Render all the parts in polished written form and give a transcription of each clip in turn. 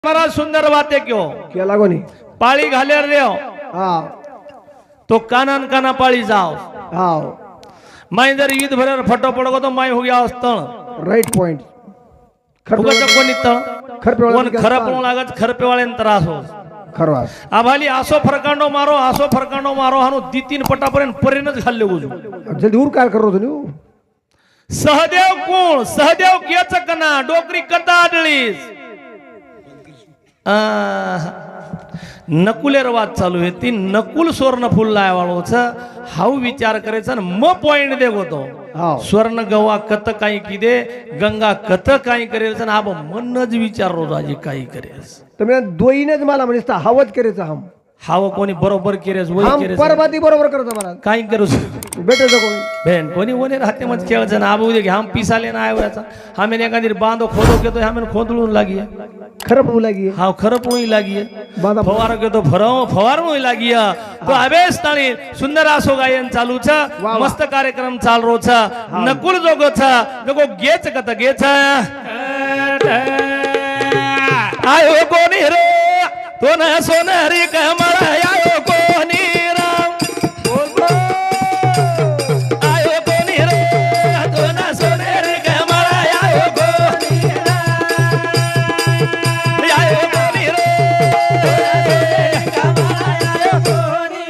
महाराज सुंदर बातें क्यों क्या लागो नहीं पाळी घाले रे हाँ तो कानन काना पाळी जाओ हाँ मैं जर ईद भर फटो पड़ो तो मैं हो गया तण राइट पॉइंट कोणी तण कोण खरपणू लागत खरपेवाळ्यान त्रास हो खरवा आभाली आसो फरकांडो मारो हानो दी तीन पटापर्यंत परेनच घालले उजू जल्दी उर काय करो तुम्ही सहदेव कोण सहदेव केच कना डोकरी कथा आडळीस नकुलेर वाद चालू आहे ती नकुल स्वर्ण फुल लावाळोच हाऊ विचार करायचा म पॉइंट दे होतो स्वर्ण गवा कत काही किदे गंगा कत काही करेल आब मनच विचार रोज आजी काही करेस तुम्ही दोईनेच मला म्हणता हवत करायचं हम हाव कोणी बरोबर केरेस वय हम केरेस परबाती बरोबर करतो मला काही करूस बेटे कोणी बहन कोणी वने राहते मत खेळचं ना आबू दे हम पिसाले ना आयोचा हमें एखादी बांधो खोदो के तो हमें खोदळून लागी खरं पडू लागी हाव खरं पोळी लागी बांधा फवार के तो फवार मोई लागी तो अबेस ताणी सुंदर आसो गायन चालू छ मस्त कार्यक्रम चाल रो छ नकुल जोगो छ जोगो गेच कत गेच आयो कोणी रे तो न सोनारी कमळ आयो कोणी राम आयो कोणी रे तो न सोनारी कमळ आयो कोणी आयो कोणी रे कमळ आयो कोणी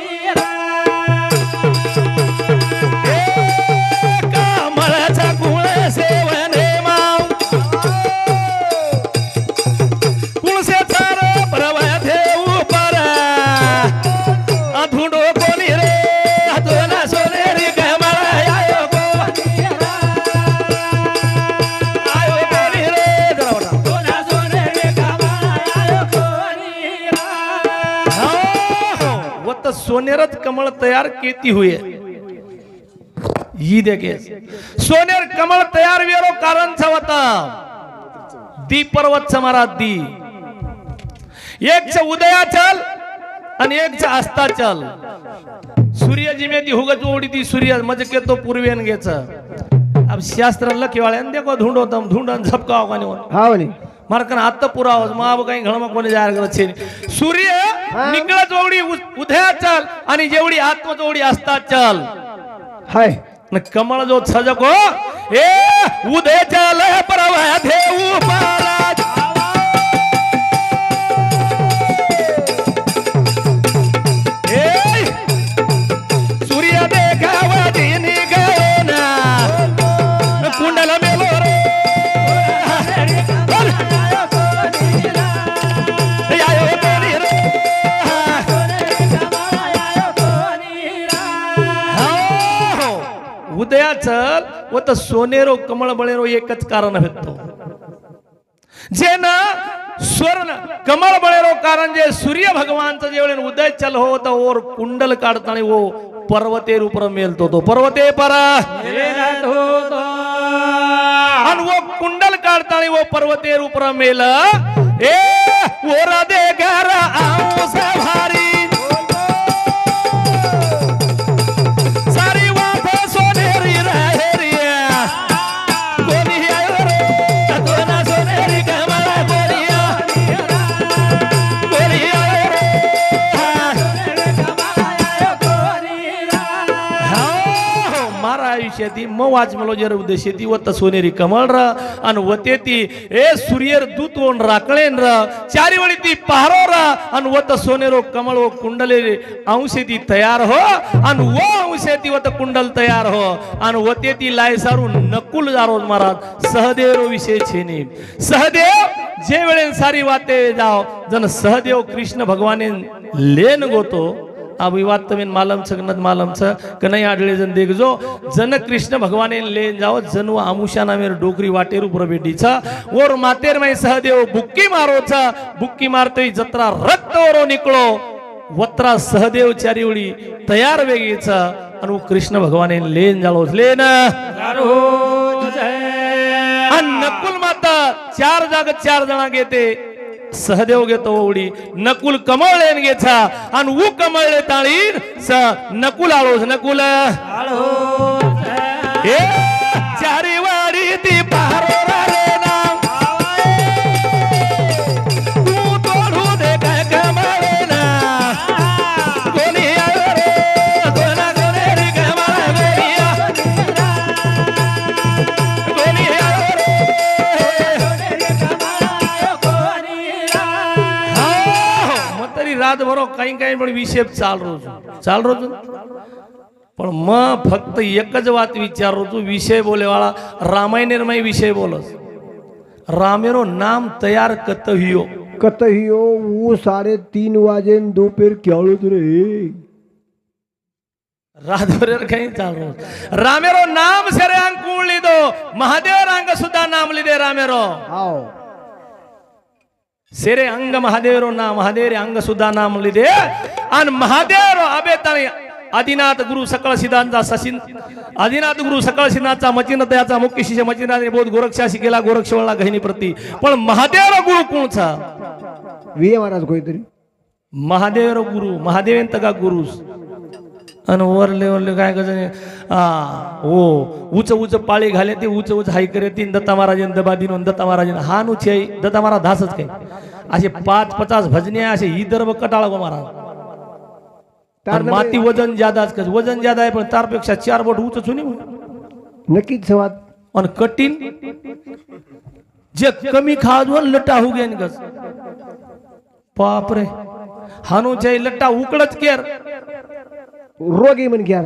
कमळाचा कुळ सेवने माव कुळसे सोनेरच कमल तैयार केती हुए ये देखे सोनेर कमल तैयार वेरो कारण छवता दी पर्वत समारा दी एक छ उदया चल आणि एक छ अस्ता चल सूर्य जिमे दी हुगत ओडी दी सूर्य मज के तो पूर्वेन गेच अब शास्त्र लखीवाळ्यान देखो ढूंढो तम ढूंढन झपकाव काने हाव नी मारकन आत्ता पुरावस मग काही घळमा कोणी जाहीर करत छे सूर्य निकळ जोडी उदया चल आणि जेवढी आत्मा जोडी असता चल हाय न कमळ जो छजको ए उदय चल परवा देऊ महाराज ए सूर्य देखावा दिनी गना कुंडल मेलो उदया चल व तर सोनेरो कमळ बळेरो एकच कारण भेटतो जे ना स्वर्ण कमळ बळेरो कारण जे सूर्य भगवानचं जेवढे उदय चल हो तर ओर कुंडल काढताना वो पर्वते रूपर मेलतो तो पर्वते पर आणि वो कुंडल काढताना वो पर्वते रूपर मेल ए ओरा दे घर आऊस भारी शेती म वाच मलो जर उद्या शेती वत सोनेरी कमळ र अन वते ती ए सूर्यर दूत ओन राकळेन र चारी वळी ती पहारो र अन वत सोनेरो कमळ ओ कुंडले अंशे ती तयार हो अन वो अंशे ती वत कुंडल तयार हो अन वते ती लाय सारू नकुल जारो महाराज सहदेव विषय छेनी सहदेव जे वेळेन सारी वाते जाओ जन सहदेव कृष्ण भगवाने लेन गोतो अब विवाद तमेन मालम छगनत मालम छ कन्हैया आडळे जन देखजो जन कृष्ण भगवाने ले जाओ जन आमुषा नामेर डोकरी वाटेर उपर बेटी छ और मातेर में सहदेव बुक्की मारो छ बुक्की मारते जत्रा रक्त ओरो निकलो वत्रा सहदेव चारीवडी तयार वेगी छ अनु कृष्ण भगवाने लेन जालो लेन नकुल माता चार जाग चार जना घेते सहदेव घेतो ओडी नकुल कमळ लेन घेचा आणि ऊ कमळ ताळी स नकुल आळोस नकुल ए चारी वाडी ती पारो रे नाम रातभरो काही पण विषय चाल रोज पण मग फक्त एकच बात विचारू तू विषय बोलेवाळा रामायणमय विषय बोलस रामेरो नाम तयार कतहियो कतहियो वो 3:30 वाजेन दोपहर खेळत रे रातभर काही चालू रामेरो नाम सेरे अंग कुण लिदो महादेव अंग सुद्धा नाम लिदे रामेरो हाव सेरे अंग महादेवरो नाम महादेव अंग सुद्धा नाम लिदे आणि महादेवरो अबेताने आदिनाथ गुरु सकळ सिद्धांचा सचिन आदिनाथ गुरु सकळ सिद्धांचा मचिनतयाचा मुख्य शिष्य मचिनाने बोध गोरक्षाशी गेला गोरक्षवळला गहिनी प्रती पण महादेव गुरु कोणचा वीए महाराज कोणतरी महादेव गुरु महादेवेंत का गुरुस आणि वरले काय कसं हो उच पाळी घाले ते उच हाय करे तीन दत्ता महाराजन दबा दिन दत्ता महाराजन हा नुचे दत्ता महाराज धासच काय असे 5-50 भजने असे ही दर्भ कटाळा गो महाराज माती वजन ज्यादाच कस वजन ज्यादा आहे पण तारपेक्षा 4 बोट उच चुनी नक्कीच सवाद आणि कठीण जे कमी खाजवर लटा होऊ गेन कस बाप रे हानू जय लट्टा उकडच केर रोगी म्हण घ्या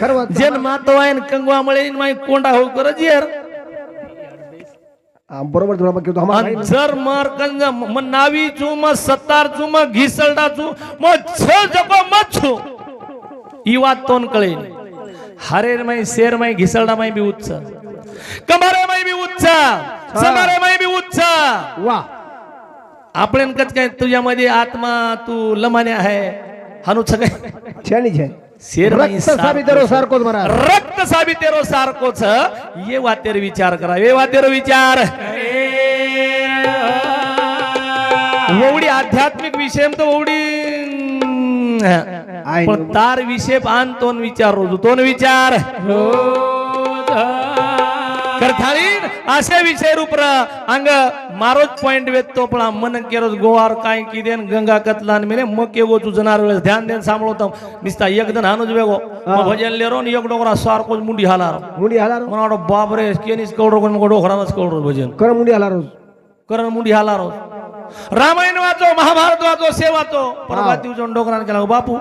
खरवाच जेन मातवायन कंगवामुळे माई कोंडा हो करत यार बरोबर तुला मग आणि जर मार कंज म नावी चू म सत्तार चू म घिसलडा चू म छ जको मच्छू ई वात तोन कळे हरेर माई शेर माई घिसलडा माई बी उच्च कमारे माई बी उच्च समारे माई बी उच्च वा आपण कच काय तुझ्यामध्ये आत्मा तू लमाने आहे हानूच काय छानी छान शेर माई साबितेरो सारखोच महाराज रक्त साबितेरो सारखोच ये वातेर विचार करा ये वातेर विचार एवढी आध्यात्मिक विषय तो एवढी पण तार विषय आन तोन विचार रोज तोन विचार करथाळीन असे विषय रूप अंग मारोज पॉइंट वेतो पण मन केरोज गोवार काय की देन गंगा कतलान मेले मग येगो तू जनार वेळेस ध्यान देन सांभाळतो निस्ता एकदन हानूज वेगो भजन लेरो नि एक डोकरा सारकोज मुंडी हालार मनाडो बाप रे केनिस कवडो कोण मग डोकराच कवडो भजन कर मुंडी हालारोज करण मुंडी हालारो रामायण वाचो महाभारत वाचो सेवाचो परवाती उजून डोकरान केला बापू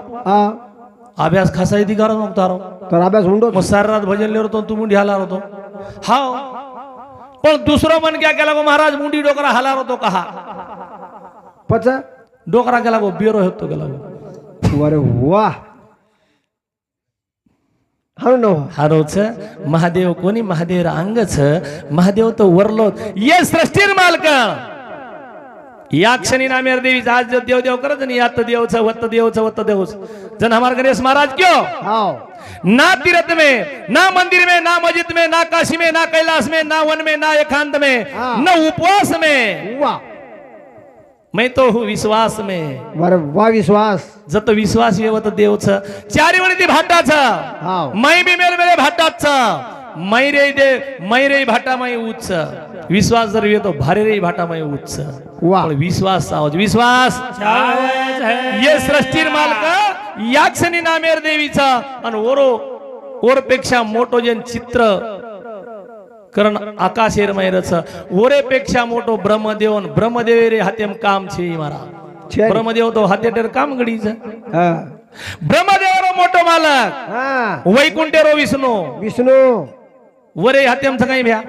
अभ्यास खासा अधिकार मग तारो तर अभ्यास हुंडो मग सारी रात भजन लेरो तू मुंडी हालार होतो हाव पण दुसरं मन क्या केला गो महाराज मुंडी डोकरा हालार होतो कहा पचा डोकरा केला गो बेरो होतो गेला गो अरे वाह हारोच महादेव कोणी महादेव अंगच महादेव तो वरलो ये सृष्टीर मालक या क्षणी नामेर देवी आज देव देव करत नाही यात देवच वत्त देवच जन हमार गणेश महाराज क्यों हां ना तीर्थ में ना मंदिर में ना मस्जिद में ना काशी में ना कैलाश में ना वन में ना एकांत में न उपवास में वाह मैं तो हूँ विश्वास में वाह वाह विश्वास जत विश्वास येवत देवच चारी वळी ती भाटाच मै बी मेल मेले भाटाच मै रे भाटा मै उच्च विश्वास जर येतो भारे रे भाटा मै उच्च वाह विश्वास आवाज विश्वास ये सृष्टीर मालक या क्षणी नामेर देवीचा आणि ओरपेक्षा मोठो जेन चित्र कारण आकाशेर मैरच ओरेपेक्षा मोठो ब्रह्मदेव रे हातेम काम छे मारा ब्रह्मदेव तो हातेटर काम गडीच ब्रह्मदेव रो मोठो मालक वैकुंठेरो विष्णू वरे हातेम काही भ्या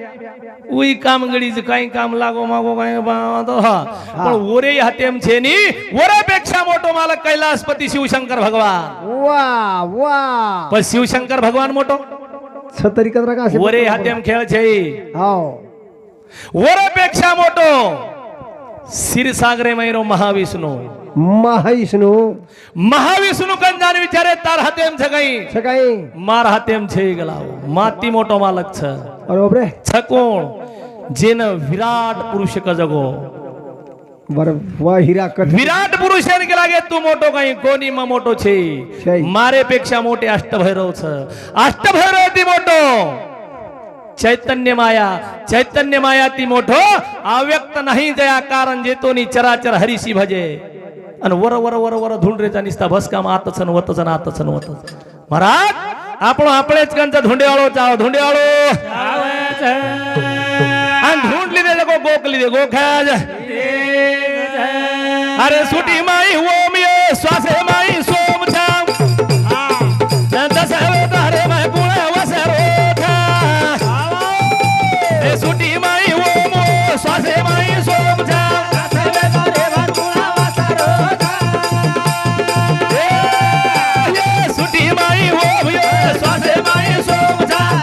उई काम गडीच काही काम लागो मागो काय पण ओरे हातेम छे नी ओरेपेक्षा मोठो मालक कैलासपती शिवशंकर भगवान वाह वाह पण शिवशंकर भगवान मोठो छतरी कदरा का वरे हातेम खेळ छे हाव ओरेपेक्षा मोठो क्षीरसागरे मैरो महाविष्णू कन जान विचारे तार हातेम छगाई मार हातेम छे गलाव माती मोठो मालक छ अरे बाप रे छकोण जेन विराट पुरुष क जगो वाह हीरा कट विराट पुरुषन के लागे तू मोठो काही कोणी म मोठो छे मारे पेक्षा मोठे अष्टभैरव छ अष्टभैरव ती मोठो चैतन्य माया ती मोठो अव्यक्त नाही जया कारण जेतोनी चराचर हरिशी भजे आणि वर वर वर वर धुंडरेचा निस्ता भस्काम आतचन वतचन महाराज आपण आपलेच कंच धुंडेवाळो चाव धुंडेवाळो आणि धुंडली दे को गोकली दे गोखाज अरे सुटी माई ओम ये श्वासे माई सोम छाम दस अवतारे माय गुण वसरो था ए सुटी माई ओम श्वासे माई सोम छाम सुटी माई ओम ये श्वासे माई सोम छाम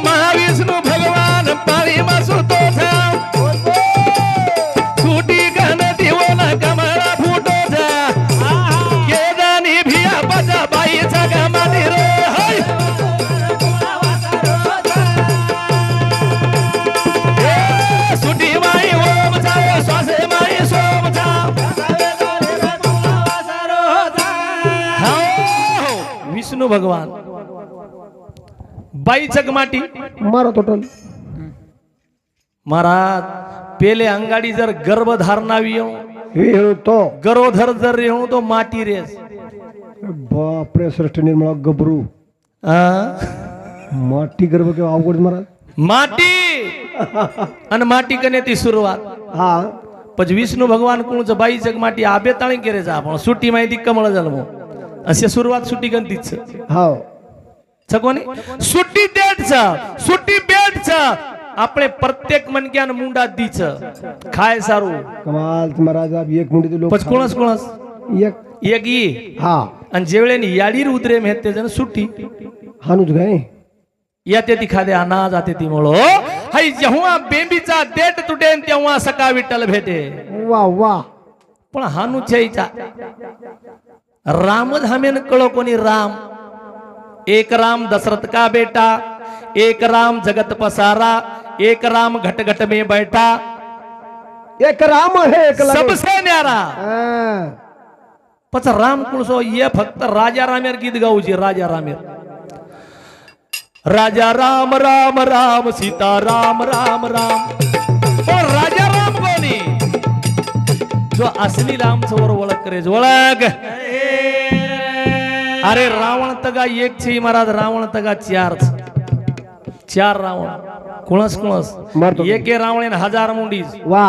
महाविष्णु भगवान पाणी मासुतो था सुटी गणती ओला कमळा फुटो था केदानी भिया बजा बाईचा गमानी रे हाय सुटी माई ओम छाव श्वासे माई सोम छाव विष्णु भगवान बाई चकमाटी मारो टोटल महाराज पेले अंगाडी जर गर्भ धारणावी हे हेळू तो गरोधर जर रेहू तो माटी रेस बापरे सृष्टी निर्मळा गबरू माटी गर्भ केव्हा अवघड महाराज माटी आणि माटी कने ती सुरुवात हा पण विष्णू भगवान कोणचं बाई चकमाटी आबे ताळी केरेचा आपण सुट्टी माहिती कमळ झालं असे सुरुवात सुट्टी गंतीच हाव कोणी सुट्टी सुट्टी बेटच આપણે प्रत्येक मनक्यान मुंडा दीच खाय सारू कमाल महाराज आप एक मुंडी लोक कोणस कोणस एक ई हा आणि जेवळेन याडीर उतरे मेहते जण सुट्टी हानुच गाय याते ती खादे अनाज आते ती म्हणो हाय जेव्हा बेंबीचा देट तुटेन तेव्हा सका विठ्ठल भेटे वा वा पण हानू छईचा रामच हमेन कळो कोणी राम एक राम दशरथ का बेटा एक राम जगत पसारा एक राम घट घट में बैठा एक राम है एक सबसे न्यारा हाँ। पच राम कुणसो ये फक्त राजा रामेर गीत गाऊची राजा रामेर राजा राम राम राम सीता राम राम राम पण राजा राम कोणी जो असली रामचं वर ओळख करेच ओळख अरे रावण तगा एक छे महाराज रावण तगा चार रावण कुणस कुणस एके रावणेन 1000 मुंडीच वा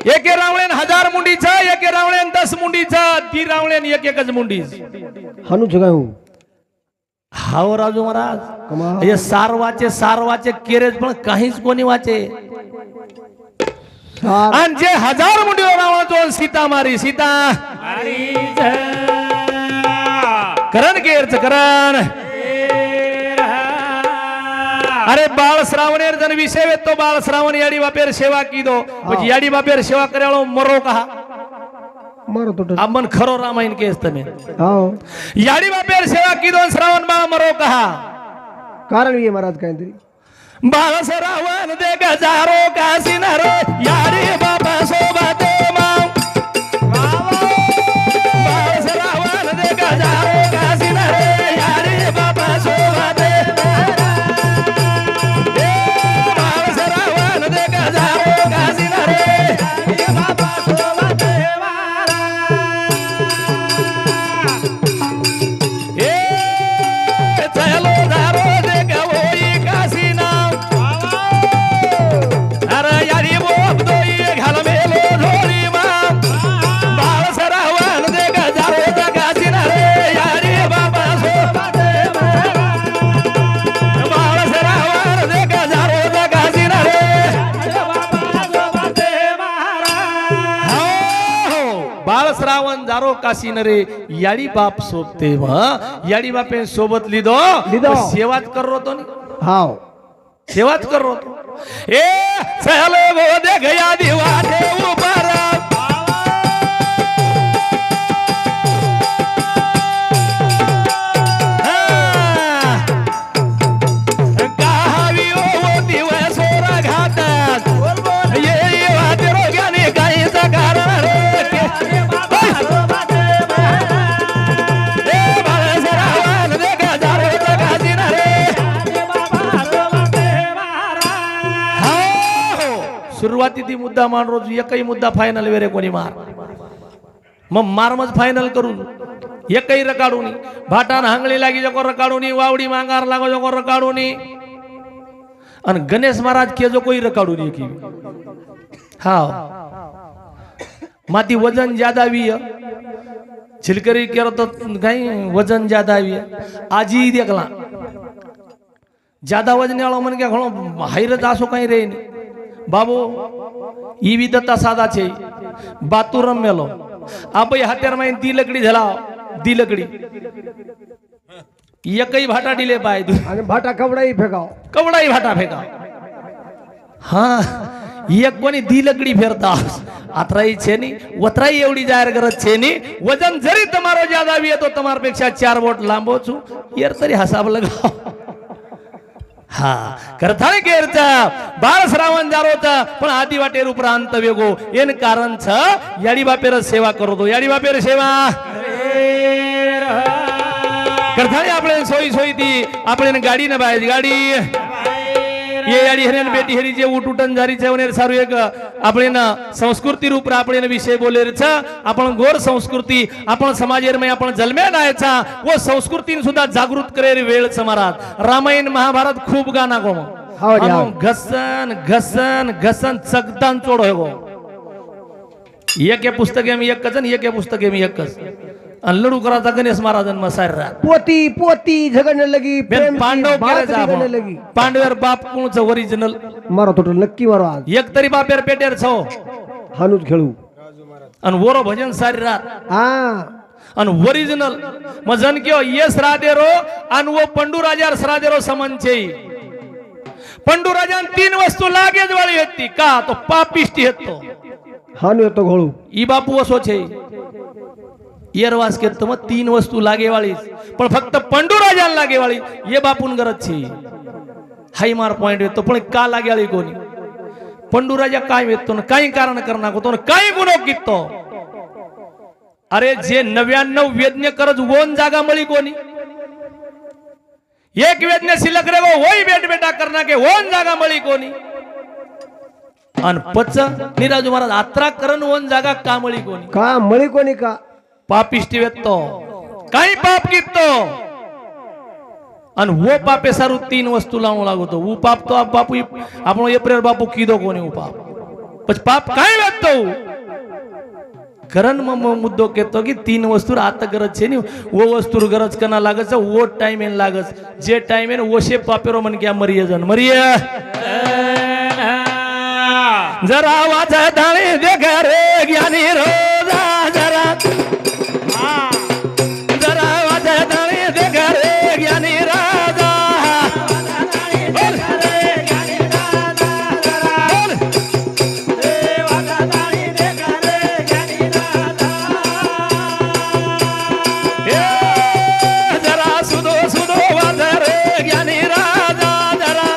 एके रावणेन 1000 मुंडीचा एके रावणेन 10 मुंडीचा ती रावणेन एक एकच मुंडीच हानू जगाऊ हाव राजू महाराज हे सारवाचे केरेज पण काहीच कोणी वाचे आणि जे 1000 मुंडीवर रावण सीता मारी सीता करण केरच करण अरे बाळ श्रावणेर जन विषय तो बाळ श्रावण याडी बापेर सेवा की दो म्हणजे याडी बापेर सेवा करायला मरो कहा मारो तो अमन खरो रामायण केस तमे हाव याडी बापेर सेवा की दो श्रावण बाळ मरो कहा कारण ये महाराज काहीतरी बाळ श्रावण दे गजारो कासी नरो याडी बाबा सोबत माव बाळ श्रावण दे गजारो कासी नरो याडी बाबा सोबत श्रावण जारो काशी नरे याडी बाप सोबते याडी बापे सोबत लिदो सेवाच करो तो हाव सेवाच करो तो ए चलो गो दे गया दिवाटे ऊपर सुरुवाती ती मुद्दा मान रोज एकही मुद्दा फायनल वेरे कोणी मार मग मार मज फायनल करू एकही रकाडूनी भाटान हांगली लागी जको रकाडूनी वावडी मांगार लागो जको रकाडूनी અને ગણેશ મહારાજ કે જો કોઈ રકાડું નહીં કી હા માથી વજન જ્યાદા આવી छिलकरी केरो तो कहीं वजन ज्यादा આવી आजी देखला ज्यादा वजन वाला मन के घणो हाईरत आसो कहीं रे बाबू ई विदता सादा छे बातुरम मेलो आ भाई हत्यार में दी लकड़ी झला दी लकड़ी ये कई भाटा डिले पाए અને ભાટા કવડાઈ ફેંકાઓ कवड़ाई भाटा फेंका हाँ एक कोणी दी लकड़ी फेरता आतराई छे नी वतराई एवढी जाहीर गरज छे नी वजन जरी તમારો ज्यादा આવી તો તમારા પેક્ષા 4 વોટ લાંબો છું યાર તરી હસાબ લગાવો હા કરથાણે કેરचा बाळ श्रावण जारोचा पण आदि वाटेर उपरांत वेगो एन कारण छ याडी बापेर सेवा करो तो याडी बापेर सेवा करथाणे આપણે સોઈ સોઈ દી આપણે ગાડી ને બાય ગાડી ये याडी हरेन बेटी हरी जे उठुटन जारी जेवनेर सारू एक आपलेना संस्कृती रूप आपलेना विषय बोलेर छ आपण गोर संस्कृती आपण समाजेर में आपण जन्म्या नायचा वो संस्कृतीन सुद्धा जागृत करेर वेळ छ महाराज रामायण महाभारत खूप गाना गो घसन घसन घसन चगदान चोड होगो एक या पुस्तके में एक कजन एक या पुस्तके में एक कज लडू कराता गणेश महाराजन मसार પોતી પોતી ઝઘડને લગી बेन पांडव केरे जा ઝઘડને લગી पांडवेर बाप कोण छ ओरिजिनल મારો તો નક્કી મારો આ एक तरी बापेर पेटेर छो હાનું જ ખેળું अन वोरो भजन सारी रात હા अन ओरिजिनल मजन क्यो ये श्रादेरो अन वो पंडू राजार श्रादेरो समन छे पंडू राजान 3 वस्तु लागे ज वाली हती का तो पापिष्टी हतो હાનું તો ઘોળું ई बापू असो छे येरवास के तम 3 वस्तु लागे वाली पण फक्त पंडू राजान लागे वाली ये बापून गरज छे हाई मार पॉइंट तो पण का लागे वाली कोणी पंडू राजा काय वेतो न काही कारण करना को तो काही गुनो कितो अरे जे 99 वेदने करज वोन जागा मळी कोणी एक वेदने शिल्लक रे वो होई बेट बेटा करना के वोन जागा मळी कोणी अन पच निराजू महाराज यात्रा करन वोन जागा का मळी कोणी કા મળી કોની કા पापिष्टी वेतो काही पाप कितो अन वो पापे सारू 3 वस्तु लावू लागो तो वो पाप तो आप बापू आपणो एप्रिल बापू कीधो कोणी वो पाप पछ पाप काही वेतो करन मुद्दो केतो की 3 वस्तु आत गरज छे नी वो वस्तु गरज कना लागस वो टाइम एन लागस जे टाइम एन ओशे पापेरो मन क्या मरिये जन मरिये जरा वाजा धाणी देख रे ज्ञानी रोजा जरा जरा वाजा धाणी देख रे ज्ञानी राजा जरा सुदो सुदो वाजा रे ज्ञानी राजा जरा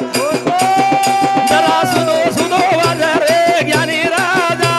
जरा सुदो सुदो वाजा रे ज्ञानी राजा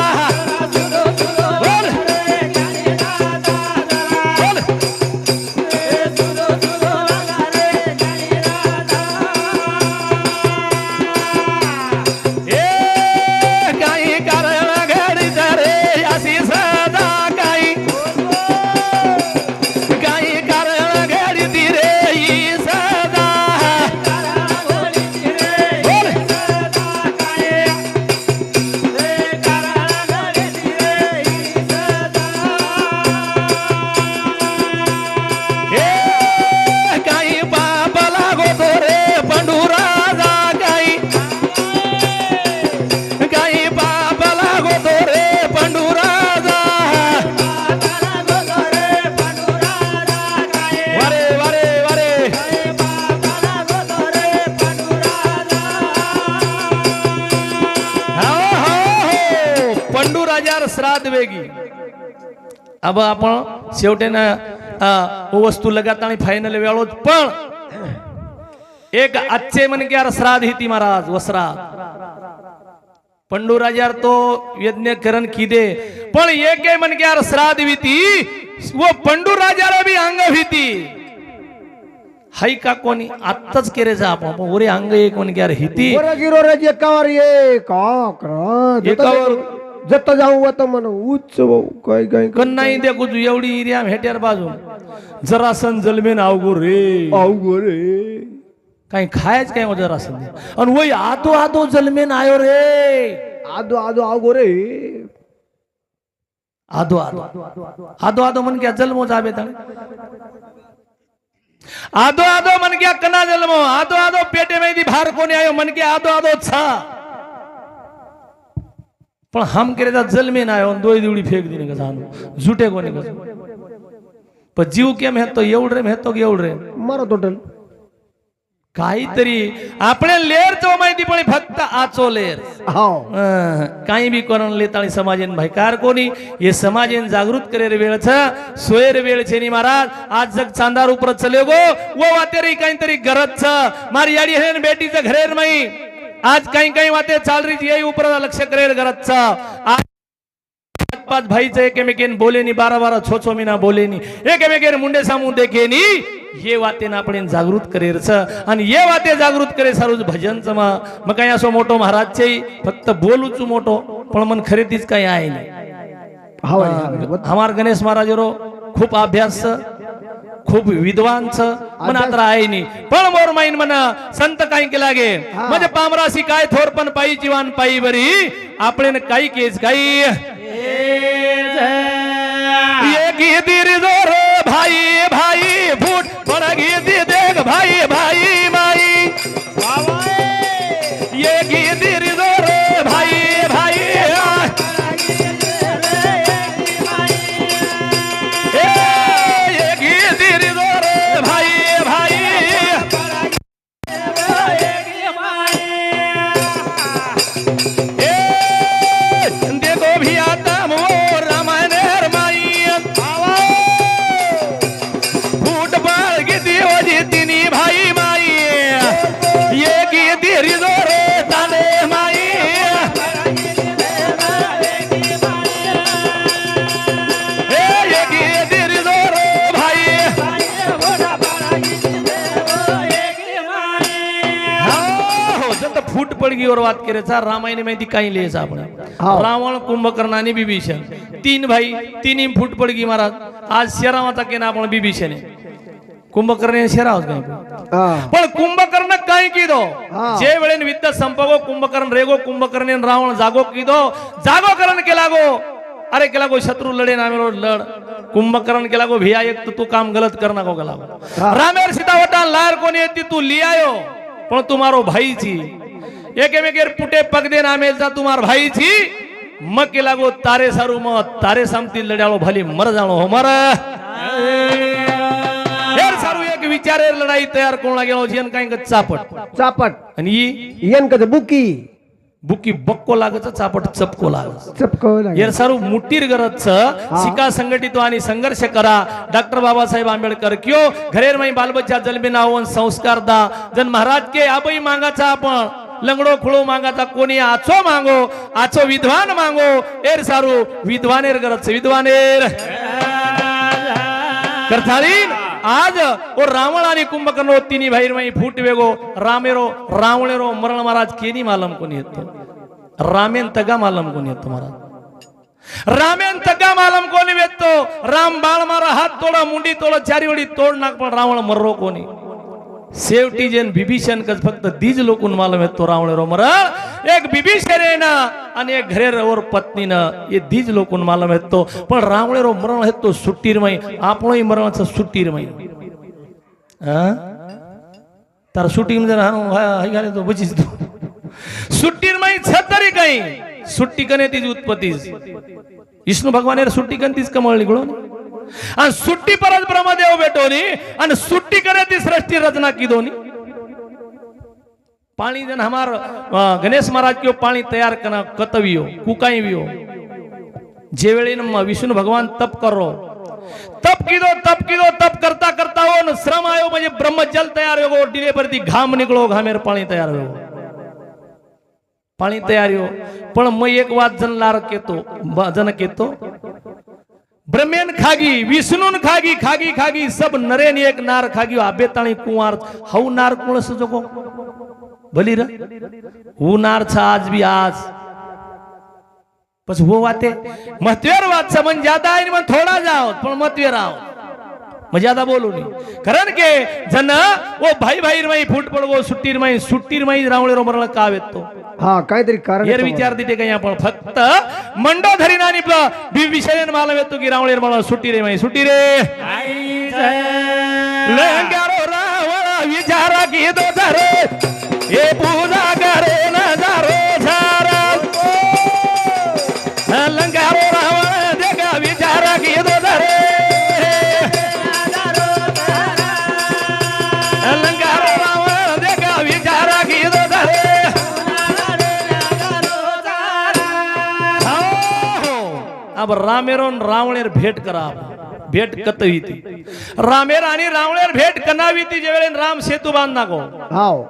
श्राद्ध वेगी अब आपण शेवटेना वस्तू लगातानी फायनल वेळो पण एक आजचे मन के श्राद्ध हिती महाराज वसरा पंडू राजार तो यज्ञ करण कीदे पण एक मन के श्राद्ध हिती वो पंडू राजाला भी अंग हिती हाई का कोणी आत्ताच केरे जा आपण ओरे अंग एक मन के हिती ओरे गिरो रे एकावर एक आकर एकावर जत जाऊ आता मन उच्च काय काय कन्नाई देखू एवढी एरिया हेट्यार बाजू जरासन जलमेन आवगो रे आवगो रे काही खायच काय मग जरासन आणि वही आदो आदो जलमेन आयो रे आदो आदो आवगो रे आदो आदो आदो आदो मन क्या जलमो जाबे तणे आदो आदो मन क्या कना जलमो आदो आदो पेटे में दी बाहर कोनी आयो मन के आदो आदो छा पण हम करे जल में ना आयो दोई दिवडी फेक दिने का जानो झूठे कोनी का पण जीव केम हे तो एवढ रे हे तो एवढ रे मारो टोटल काहीतरी આપણે લેર તો માહિતી પડી ફક્ત આચો લેર हाव काही बी करण लेताळी समाजेन भाईकार कोणी हे समाजेन जागृत करे वेळ छ सोयर वेळ छे नी महाराज आज जग चांदार ऊपर चले गो वो वातेरी काहीतरी गरज छ मारी याडी हेन बेटी च घरेर मई आज काही काही वाते चाल रही यही ऊपर लक्ष करेर गरज छ आज पाच भाई च एकमेकेन बोले नी 12-12 6-6 महीना बोले नी एकमेकेन मुंडे सामू देखे नी ये वाते ना आपण जागृत करेर छ आणि ये वाते जागृत करे सारूज भजन च मग काही असो मोठो महाराज छे फक्त बोलूच मोठो पण मन खरेदीच काही आहे नाही हाव हमार गणेश महाराज रो खूप अभ्यास खूप विद्वान छ मन आता आहे नी पण मोर माइन मन संत काही के लागे म्हणजे पामरासी काय थोर पण पायी जीवान पायी बरी आपण काही केस काही ये गीती जोर भाई भाई फूट बड़ा गीती देख भाई भाई माई ये गीती जोर भाई भाई ये गीती जोर भाई भाई देखो भी आता मोर रामायण माई फूट पड़ गीती हो जीती भाई माई ये गीती रिजोर ताने माई ये गीती रिजोर भाई फूट पडगी और बात करे चा रामायण माहिती काही लिहायचं आपण रावण कुंभकर्ण आणि विभीषण तीन भाई तिन्ही फूट पडगी महाराज आज शेरावाचा केना आपण विभीषण कुंभकर्ण शेराव पण कुंभकर्ण काय कीदो जे वेळेन विद्या संपगो कुंभकर्ण रेगो कुंभकर्ण रावण जागो कीदो जागो करण केला गो अरे केला गो शत्रु लड़े नामेरो लड़ कुंभकर्ण केला गो भिया एक तू काम गलत करना को गला रामेर सीता वटा लार कोनी येती तू लियायो पण तुम्हारो भाई छी एकेमेकेर पुटे पग दे नामेलचा तुम्हार भाई छी मग के लागो तारे सारू म तारे सामती लड्याळो भली मर जाणो हो मर हेर सारू एक विचारे लढाई तयार कोण लागेलो जेन काही चापट चापट आणि येन कदे बुकी बुकी बक्को लागच चापट चपको लागच चपको लागे यार सारू मुठीर गरज छ शिका संघटित आणि संघर्ष करा डॉक्टर बाबासाहेब आंबेडकर क्यों घरेर मई बाल बच्चा जन्मे नावन संस्कार दा जन महाराज के आबई मागाचा आपण लंगडो खुळो मागाचा कोणी आचो मागो आचो विद्वान मागो एर सारू विद्वानेर गरज विद्वानेर करथाळीन आज ओ रावण आणि कुंभकर्ण तिन्ही भाईर मई फूट वेगो रामेरो रावणेरो मरण महाराज केनी मालम कोणी येतो रामेन तगा मालम कोणी येतो महाराज रामेन तगा मालम कोणी येतो राम बाळ मारा हात तोडा मुंडी तोडा चारी वडी तोड नाक पण रावण मर्रो कोणी शेवटी जेन विभीषण कच फक्त दीज लोकून मालम येतो रावणेरो मरण एक विभीषणेना आणि एक घरेर और पत्नीनं ये दीज लोकून मालम येतो पण रावणेरो मरण हेतो सुट्टीरमय आपणोय मरणाचं सुट्टीरमय तार सुट्टी जर हाय घाले तो बचीस तो सुट्टीरमय छतरी काही सुट्टी कने तीज उत्पत्तीस विष्णु भगवानेर सुट्टी कन तीज कमळ निघळो आणि सुट्टी परत ब्रह्मदेव भेटोनी आणि सुट्टी करे ती सृष्टि रचना कीदोनी पानी जन हमार गणेश महाराज क्यों पानी तैयार करना कतवियो कुकाईवियो जे वेळेन विष्णु भगवान तप करो तप कीदो तप करता करता हो न श्रम आयो म्हणजे ब्रह्मजल तैयार हो डिले पर ती घाम निकलो घामेर पानी तैयार हो पानी तैयार हो पण मग एक वात जन लार केतो जन केतो ब्रह्मेन खागी विष्णुन खागी खागी खागी सब नरेन एक नार खागी आबेताणी कुंवार हऊ नार कोणस जगो भली र हू नार छ आज भी आज પછી वो वाते महत्वेर वात समन ज्यादा आहे मन थोडा जाओ पण महत्वेर आओ ज्यादा बोलू नहीं कारण के जन वो भाई भाई रमाई फूट पडगो सुट्टी रमाई रावळे मरण का येतो हा काहीतरी कारण हेर विचार दिते काही आपण फक्त मंडो धरीना आणि विषयन मला येतो की रावळे मला सुट्टी रे लंगारो रावळ विचारा की दो धरे हे पूजा करे न दारो झारा लंगारो रावळ देगा विचारा की दो धरे लंगारो रावळ देगा विचारा की दो धरे अब रामेरोन रावळेर भेट करा भेट कतवी ती रामेर आणि रावळेर भेट कनावी ती जेवेळे राम सेतू बांधना गो हाव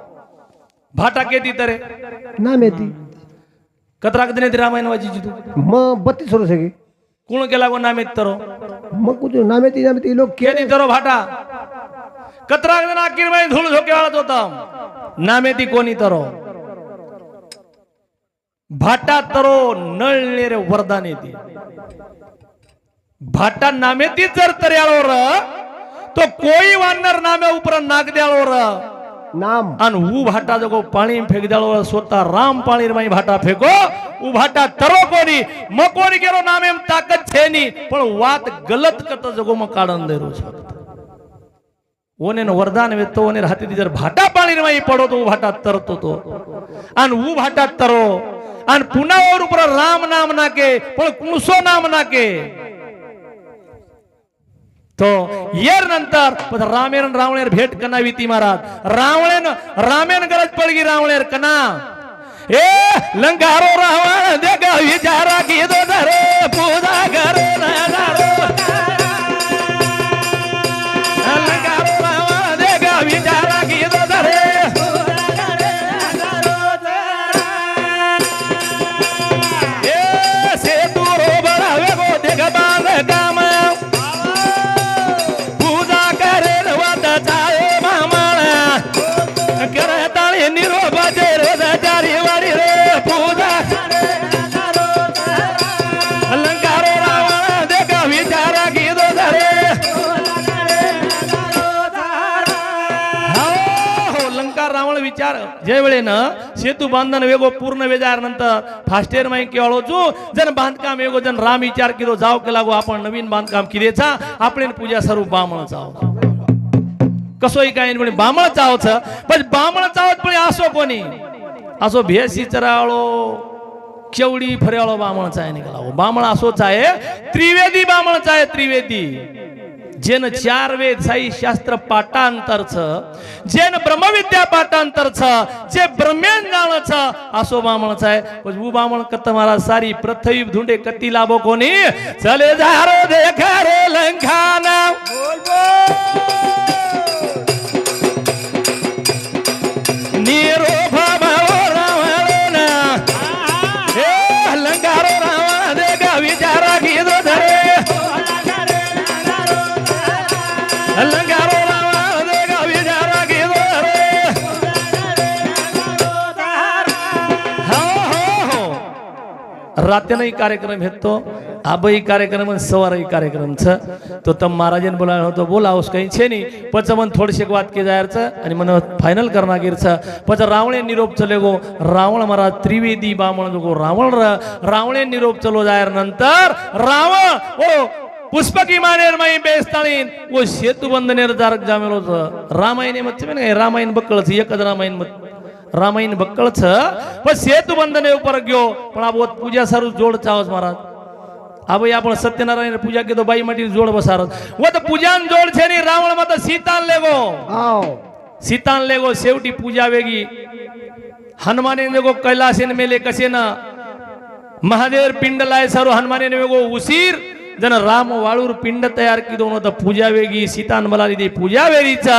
भाटा केती तरे ना मेती कतरा कदने ती रामायण वाची तू मग 32 वर्ष गे कोण केला गो नामेत तरो मग कुठे नामेती लोक केती तरो भाटा कतरा कदने आखिर में धूळ झोके वाळत होता नामेती कोणी तरो भाटा तरो नळने रे वरदान येते भाटा नामेती जर तर्याळोर तो कोई वानर नामे उपर नाग द्याळोर नाम आणि ऊ भाटा जगो पाणी फेक द्याळोर स्वतः राम पाणी रमाई भाटा फेको ऊ भाटा तरो कोणी म कोणी केरो नामे ताकत छे नी पण वात गलत कत जगो म काढन दे रोज ओने वरदान वेतो ओने राहते जर भाटा पाणी रमाई पडो तो भाटा तरतो तो आणि ऊ भाटा तरो आणि पुन्हा और उपर राम नाम नाके पण कुणसो नाम नाके तो येर नंतर रामेन रावळेर भेट कनावी ती महाराज रामेन गरज पडगी रावळेर कना ए लंकारो रावण देगा विचारा की दो धरे पूजा करे नारो लंकारो रावण देगा विचारा की दो धरे ए सेतू रो बडावे गो देगा बांध काम जे वेळेनं सेतू बांधन वेगो पूर्ण वेजार नंतर फास्टेर माई केवळो चू जन बांधकाम वेगो जन राम विचार केलो जाव केला गो आपण नवीन बांधकाम किदेचा आपण पूजा सर्व बामण जाव कसोई काय म्हणे बामण चावच पण बामण चावत पण असो कोणी असो भेसी चराळो केवडी फरेळो बामणचा आहे निघाला बामण असोच आहे त्रिवेदी बामणचा आहे त्रिवेदी जेन 4 वेद साई शास्त्र पाठांतर जेन ब्रह्मविद्या पाठांतर जे ब्रह्मेन जाणच असो बामणच आहे पण वो बामण कत महाराज सारी पृथ्वी धुंडे कती लाभो कोणी चले जारो देखा रे लंकाना नीरो लंकारो रावण देगा विचारा की दो धरे लंकारो रावण देगा विचारा की दो धरे रात्यानही कार्यक्रम हेतो आबई कार्यक्रम सवारही कार्यक्रम तो तम महाराजन बोला होतो बोलावस काही छे नी पच मन थोडशे वाद के जायरच आणि मन फायनल करना गिरच पच रावणे निरोप चले गो रावण महाराज त्रिवेदी बामण गो रावणे निरोप चलो जायर नंतर रावण ओ पुष्पकी मानेर माई बेस्ताळीन वो सेतू बंधनेर दारक जामेलो रामायण मत रामायण बक्कळच एकच रामायण बक्कळच पण सेतू बंधने ऊपर गयो पण आबो पूजा सारू जोड चावस महाराज अब आपण सत्यनारायण पूजा के तो बाई माटी जोड़ बसारत वो तो पूजान जोड़ छे नी रावण मत सीतान लेगो सीतान लेगो शेवटी पूजा वेगी हनुमाने लेगो कैलासेन मेले कसे ना महादेव पिंड लाय सारो हनुमाने वेगो उसीर जन राम वाळूर पिंड तयार की दोन तर पूजा वेगी सीतान मला दी पूजा वेरीचा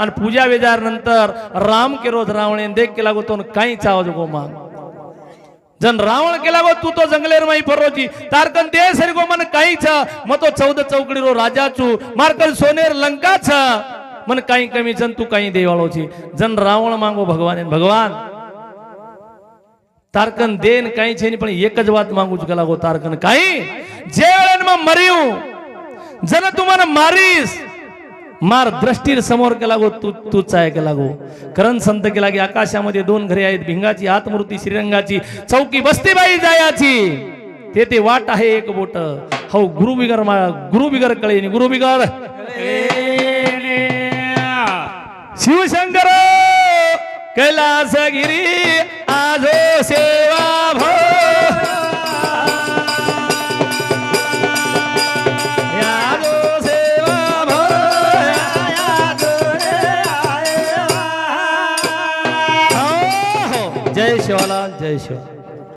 आणि पूजा वेजार नंतर राम के रोज रावणे देख के लागो तो काही चावज गो मा जन रावण केला गो तू तो जंगलेर माई फरोची तारकन ते सरी गो मन काही छ म तो 14 चौकडी रो राजा चू मारकल सोनेर लंका छ मन काही कमी जन तू काही देवाळो छी जन रावण मांगो भगवान तारकन देन काही छे पण एकच વાત માંગુ છું કે લાગો તારકન કાઈ જે વેળન માં મર્યું જન તું મને મારીશ मार दृष्टीर समोर केला गो तूच आहे केला गो करण संत केला की आकाशामध्ये 2 घरे आहेत भिंगाची आत्मूर्ती श्रीरंगाची चौकी बस्तीबाई जायाची तेथे वाट आहे एक बोट हो गुरु बिगर कळेनी गुरु बिगर शिवशंकर कैलासगिरी आजो सेवा भो जय शिवालाल जय शिव